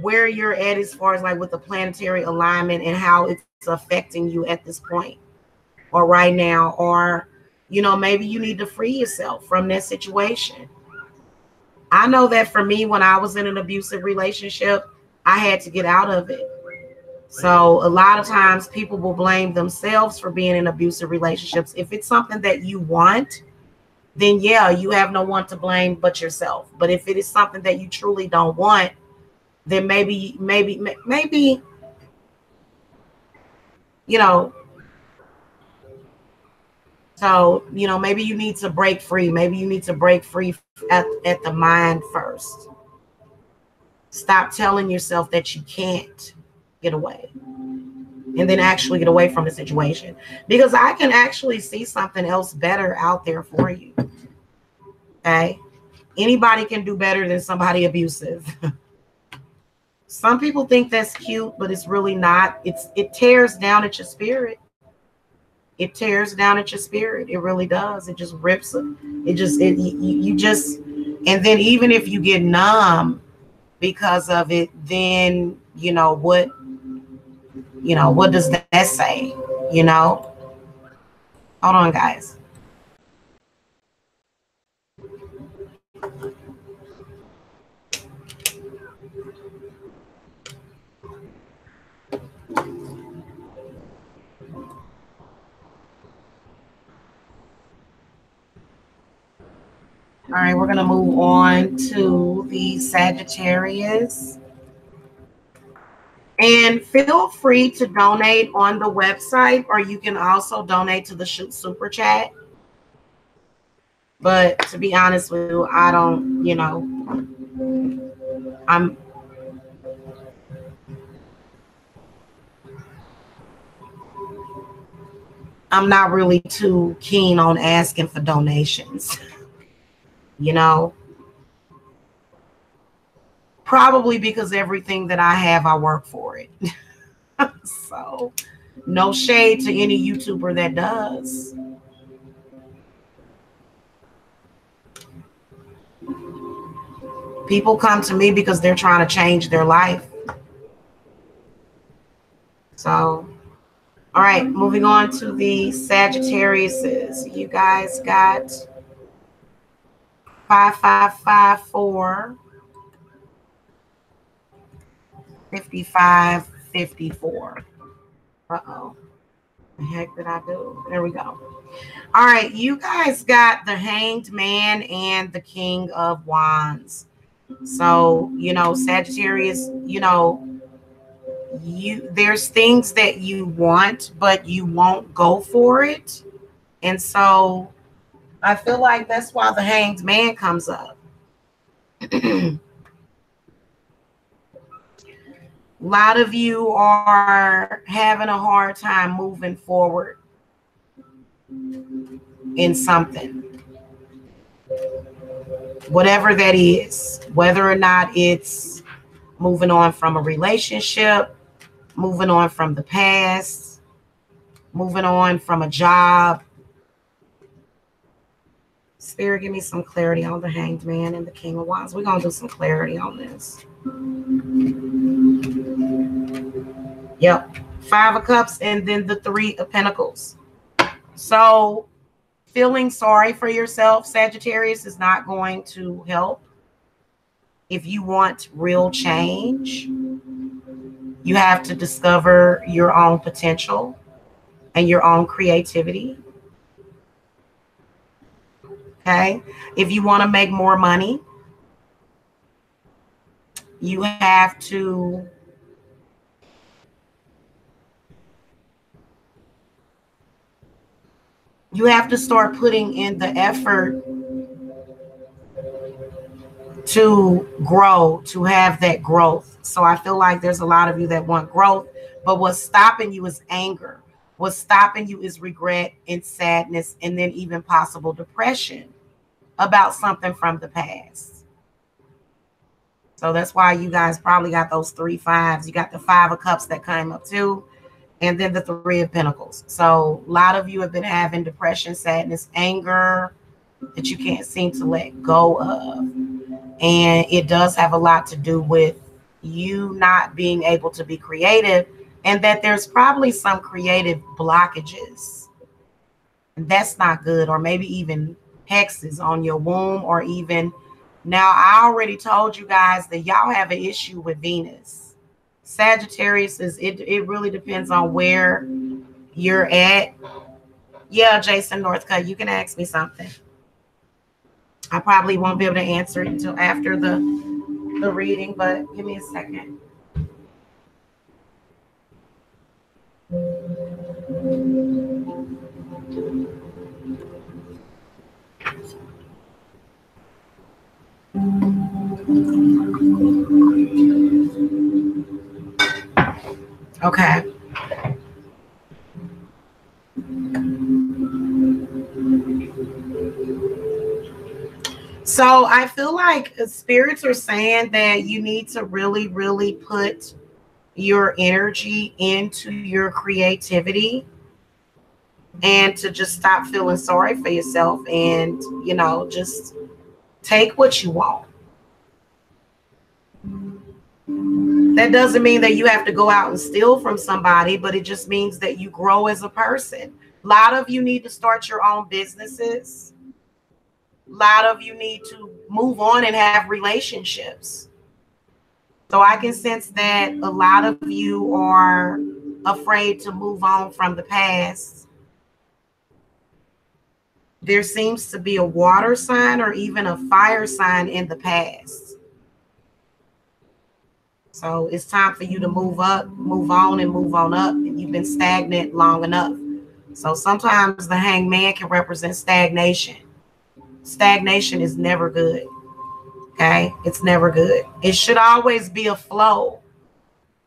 where you're at, as far as like with the planetary alignment and how it's affecting you at this point or right now, or, maybe you need to free yourself from that situation. I know that for me, when I was in an abusive relationship, I had to get out of it. So a lot of times people will blame themselves for being in abusive relationships. If it's something that you want, then yeah, you have no one to blame but yourself. But if it is something that you truly don't want, then maybe, so, maybe you need to break free. Maybe you need to break free at the mind first. Stop telling yourself that you can't get away, and then actually get away from the situation, because I can actually see something else better out there for you. Okay? Anybody can do better than somebody abusive. Some people think that's cute, but it's really not. It tears down at your spirit. It tears down at your spirit. It really does. It just rips it. You just, and then even if you get numb because of it, then what does that say? Hold on, guys. All right, we're going to move on to the Sagittarius. And feel free to donate on the website, or you can also donate to the Super Chat. But to be honest with you, I don't, I'm not really too keen on asking for donations. Probably because everything that I have, I work for it. So no shade to any YouTuber that does. People come to me because they're trying to change their life. So, all right, moving on to the Sagittariuses. You guys got 5554. 5554. Uh-oh. The heck did I do? There we go. All right, you guys got the Hanged Man and the King of Wands. So, Sagittarius, there's things that you want, but you won't go for it. And so I feel like that's why the Hanged Man comes up. A lot of you are having a hard time moving forward in something, whatever that is, whether or not it's moving on from a relationship, moving on from the past, moving on from a job. Spirit, give me some clarity on the Hanged Man and the King of Wands. We're going to do some clarity on this. Yep. 5 of Cups and then the 3 of Pentacles. So feeling sorry for yourself, Sagittarius, is not going to help. If you want real change, you have to discover your own potential and your own creativity. Okay? If you want to make more money, you have to start putting in the effort to grow, to have that growth. So I feel like there's a lot of you that want growth, but what's stopping you is anger. What's stopping you is regret and sadness, and then even possible depression about something from the past. So that's why you guys probably got those 3 5s. You got the 5 of Cups that came up too, and then the 3 of Pentacles. So a lot of you have been having depression, sadness, anger that you can't seem to let go of. And it does have a lot to do with you not being able to be creative, and that there's probably some creative blockages. And that's not good. Or maybe even hexes on your womb, or even now, I already told you guys that y'all have an issue with Venus. Sagittarius is it really depends on where you're at. Yeah, Jason Northcutt, you can ask me something. I probably won't be able to answer it until after the reading, but give me a second. Okay. So I feel like spirits are saying that you need to really, really put your energy into your creativity, and to just stop feeling sorry for yourself, and, you know, just take what you want. That doesn't mean that you have to go out and steal from somebody, but it just means that you grow as a person. A lot of you need to start your own businesses. A lot of you need to move on and have relationships. So I can sense that a lot of you are afraid to move on from the past. There seems to be a water sign or even a fire sign in the past. So it's time for you to move up, move on, and move on up. And you've been stagnant long enough. So sometimes the Hanged Man can represent stagnation. Stagnation is never good. Okay? It's never good. It should always be a flow.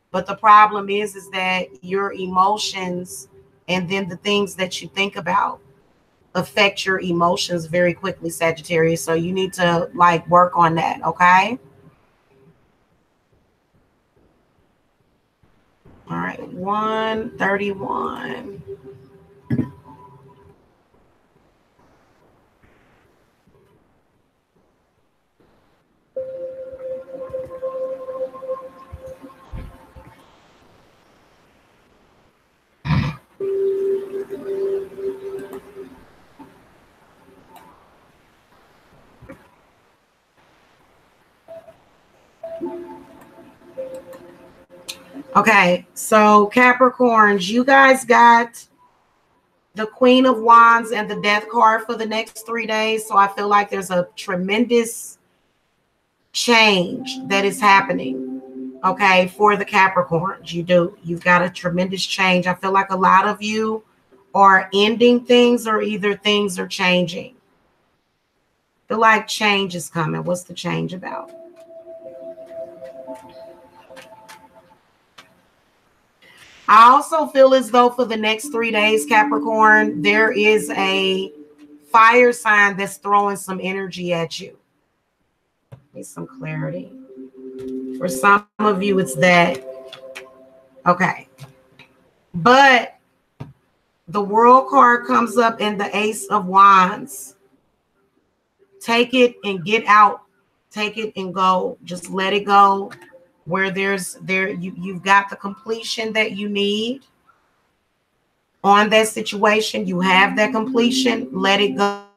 But the problem is that your emotions and then the things that you think about affect your emotions very quickly, Sagittarius. So you need to like work on that, okay? All right, 131. Okay, so Capricorns, you guys got the Queen of Wands and the Death card for the next 3 days. So I feel like there's a tremendous change that is happening, okay, for the Capricorns. You've got a tremendous change. I feel like a lot of you are ending things, or either things are changing. I feel like change is coming. What's the change about? I also feel as though for the next 3 days, Capricorn, there is a fire sign that's throwing some energy at you. Need some clarity. For some of you, it's that. Okay. But the World card comes up in the Ace of Wands. Take it and get out. Take it and go. Just let it go. Where you've got the completion that you need on that situation. You have that completion. Let it go.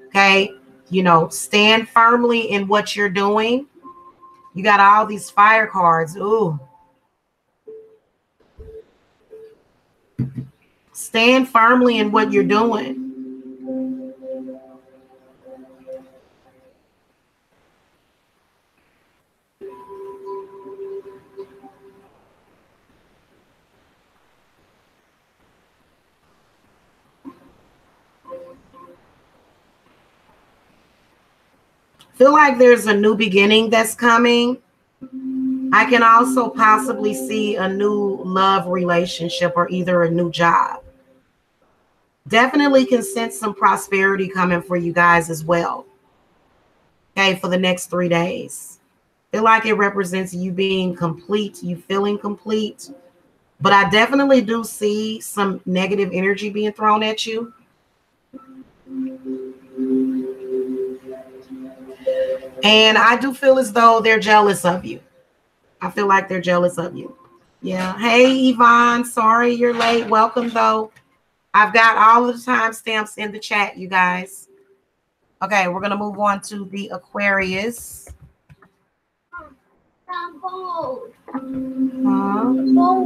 Okay. You know, stand firmly in what you're doing. You got all these fire cards. Ooh. Stand firmly in what you're doing. Feel like there's a new beginning that's coming. I can also possibly see a new love relationship or either a new job. Definitely can sense some prosperity coming for you guys as well. Okay, for the next 3 days. Feel like it represents you being complete, you feeling complete. But I definitely do see some negative energy being thrown at you. And I do feel as though they're jealous of you. I feel like they're jealous of you. Yeah. Hey, Yvonne. Sorry you're late. Welcome, though. I've got all of the timestamps in the chat, you guys. Okay, we're going to move on to the Aquarius. Ball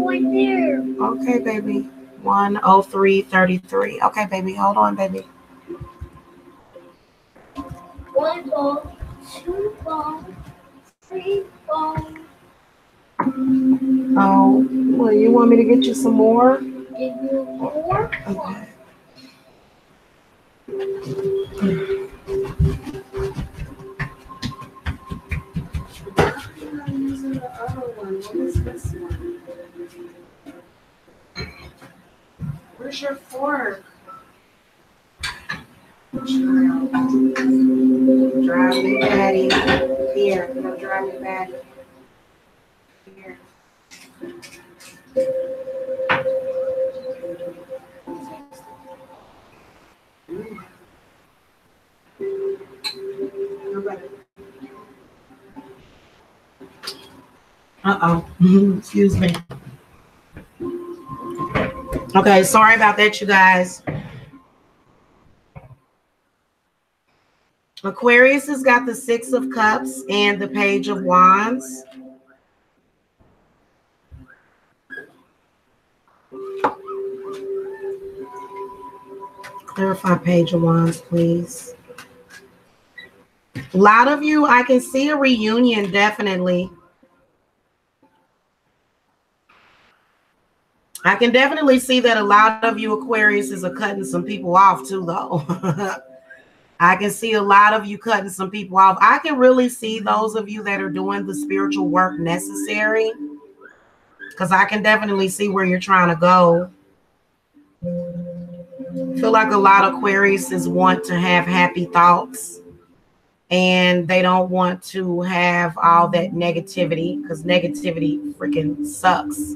right there. Okay, baby. 103.33. Okay, baby. Hold on, baby. 1 ball, 2 ball, 3 ball. Oh, well, you want me to get you some more? Give you more. Okay. Where's your fork? Drive me batty. Here, no, drive me batty. Here. Uh-oh. Excuse me. Okay, sorry about that, you guys. Aquarius has got the 6 of Cups and the Page of Wands. Clarify Page of Wands, please. A lot of you, I can see a reunion, definitely. I can definitely see that a lot of you Aquariuses are cutting some people off too, though. I can see a lot of you cutting some people off. I can really see those of you that are doing the spiritual work necessary, because I can definitely see where you're trying to go. I feel like a lot of Aquariuses want to have happy thoughts, and they don't want to have all that negativity, because negativity freaking sucks.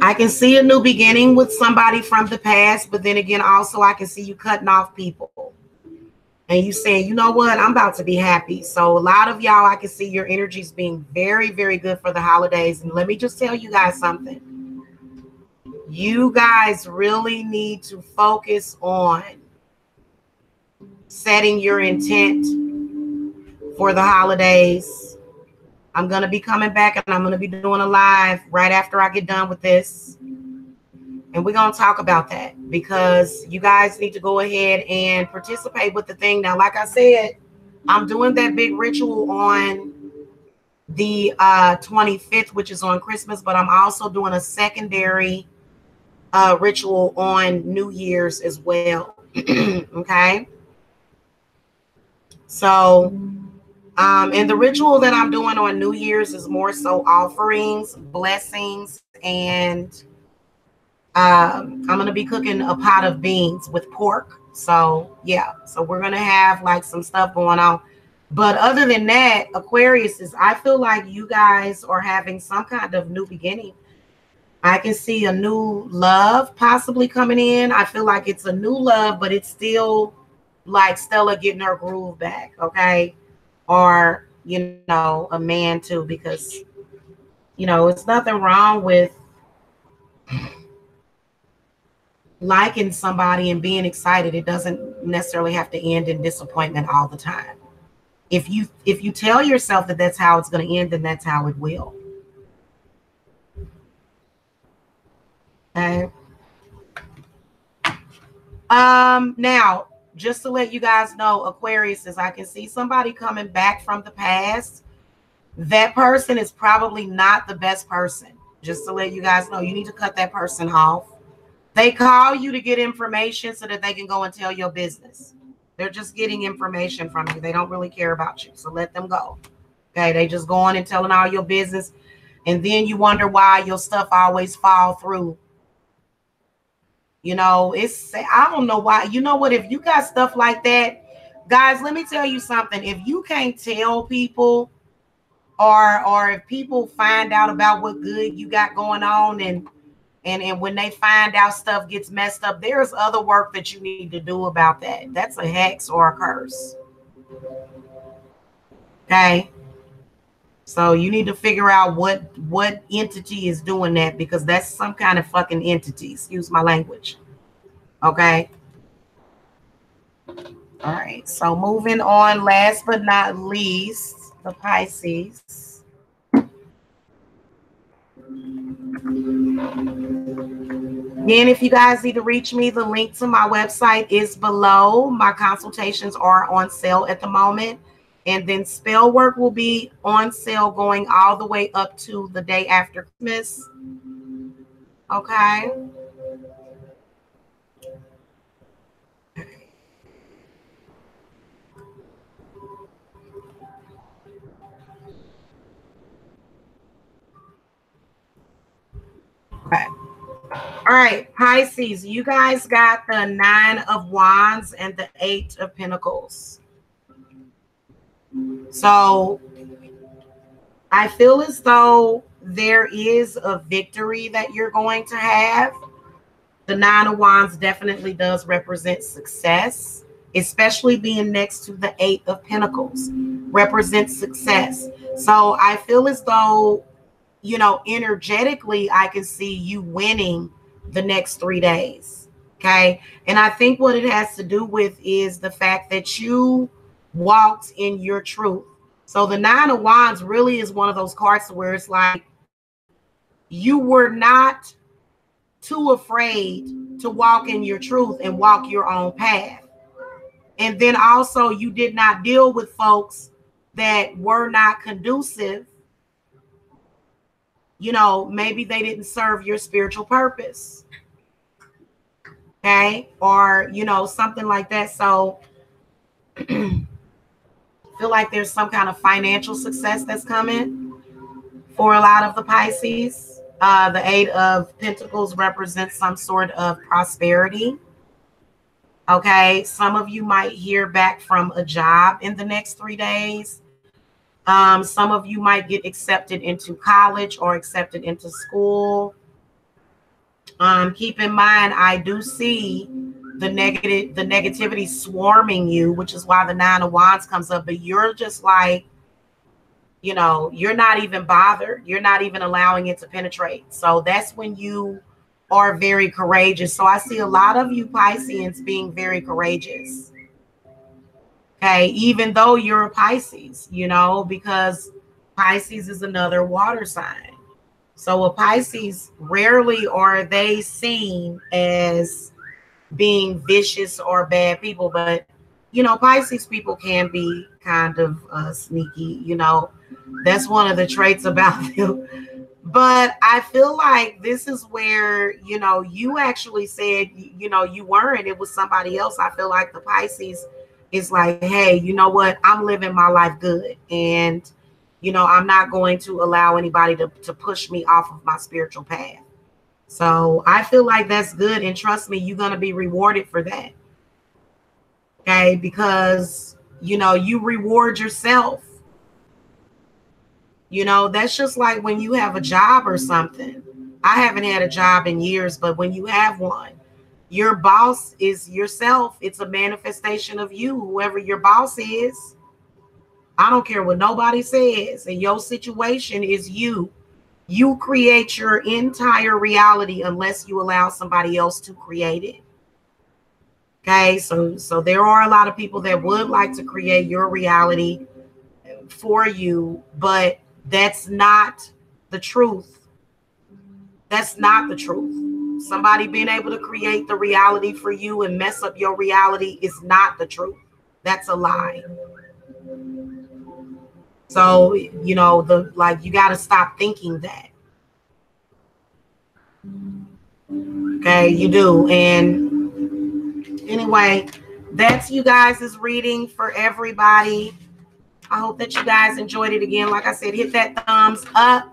I can see a new beginning with somebody from the past, but then again, also I can see you cutting off people. And you saying, you know what, I'm about to be happy. So a lot of y'all, I can see your energies being very, very good for the holidays. And let me just tell you guys something. You guys really need to focus on setting your intent for the holidays. I'm going to be coming back and I'm going to be doing a live right after I get done with this. And we're going to talk about that, because you guys need to go ahead and participate with the thing. Now, like I said, I'm doing that big ritual on the 25th, which is on Christmas, but I'm also doing a secondary ritual on New Year's as well. Okay. So, and the ritual that I'm doing on New Year's is more so offerings, blessings, and I'm going to be cooking a pot of beans with pork. So, yeah. So we're going to have like some stuff going on. But other than that, Aquarius is, I feel like you guys are having some kind of new beginning. I can see a new love possibly coming in. I feel like it's a new love, but it's still like Stella getting her groove back, okay? Or, you know, a man too, because, you know, it's nothing wrong with liking somebody and being excited. It doesn't necessarily have to end in disappointment all the time. If you tell yourself that that's how it's going to end, then that's how it will. Okay. Now, just to let you guys know, Aquarius, is I can see somebody coming back from the past. That person is probably not the best person. Just to let you guys know, you need to cut that person off. They call you to get information so that they can go and tell your business. They're just getting information from you. They don't really care about you. So let them go. Okay. They just going and telling all your business. And then you wonder why your stuff always fall through. You know, it's, I don't know why. You know what? If you got stuff like that, guys, let me tell you something. If you can't tell people, or if people find out about what good you got going on, and when they find out stuff gets messed up, there's other work that you need to do about that. That's a hex or a curse. Okay. So you need to figure out what entity is doing that, because that's some kind of fucking entity. Excuse my language. Okay. All right. So moving on, last but not least, the Pisces. Again, if you guys need to reach me, the link to my website is below. My consultations are on sale at the moment. And then spell work will be on sale going all the way up to the day after Christmas. Okay. Okay. All right, Pisces, you guys got the 9 of Wands and the 8 of Pentacles. So I feel as though there is a victory that you're going to have. The 9 of Wands definitely does represent success, especially being next to the 8 of Pentacles represents success. So I feel as though, you know, energetically, I can see you winning the next 3 days. Okay. And I think what it has to do with is the fact that you walked in your truth. So the 9 of Wands really is one of those cards where it's like you were not too afraid to walk in your truth and walk your own path. And then also you did not deal with folks that were not conducive. You know, maybe they didn't serve your spiritual purpose. Okay. Or, you know, something like that. So feel like there's some kind of financial success that's coming for a lot of the Pisces. The 8 of Pentacles represents some sort of prosperity. Okay. Some of you might hear back from a job in the next 3 days. Some of you might get accepted into college or accepted into school. Keep in mind, I do see the negativity swarming you, which is why the 9 of Wands comes up. But you're just like, you know, you're not even bothered. You're not even allowing it to penetrate. So that's when you are very courageous. So I see a lot of you Pisceans being very courageous. Okay, even though you're a Pisces, you know, because Pisces is another water sign. So a Pisces, rarely are they seen as being vicious or bad people. But, you know, Pisces people can be kind of sneaky, you know. That's one of the traits about them. But I feel like this is where, you know, you actually said, you know, you weren't. It was somebody else. I feel like the Pisces It's like, hey, you know what? I'm living my life good. And, I'm not going to allow anybody to push me off of my spiritual path. So I feel like that's good. And trust me, you're going to be rewarded for that. Okay. Because, you reward yourself. That's just like when you have a job or something. I haven't had a job in years, but when you have one, your boss is yourself. It's a manifestation of you, whoever your boss is. I don't care what nobody says. And your situation is you. You create your entire reality unless you allow somebody else to create it. Okay, so there are a lot of people that would like to create your reality for you, but that's not the truth. That's not the truth. Somebody being able to create the reality for you and mess up your reality is not the truth. That's a lie. So, you got to stop thinking that. Okay, you do. And anyway, that's you guys' reading for everybody. I hope that you guys enjoyed it. Again, like I said, hit that thumbs up.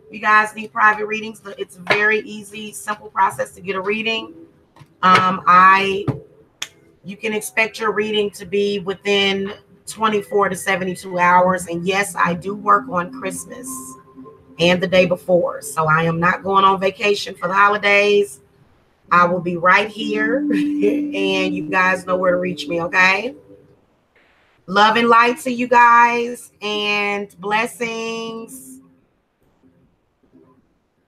You guys need private readings. It's a very easy, simple process to get a reading. You can expect your reading to be within 24 to 72 hours. And yes, I do work on Christmas and the day before. So I am not going on vacation for the holidays. I will be right here. And you guys know where to reach me, okay? Love and light to you guys, and blessings.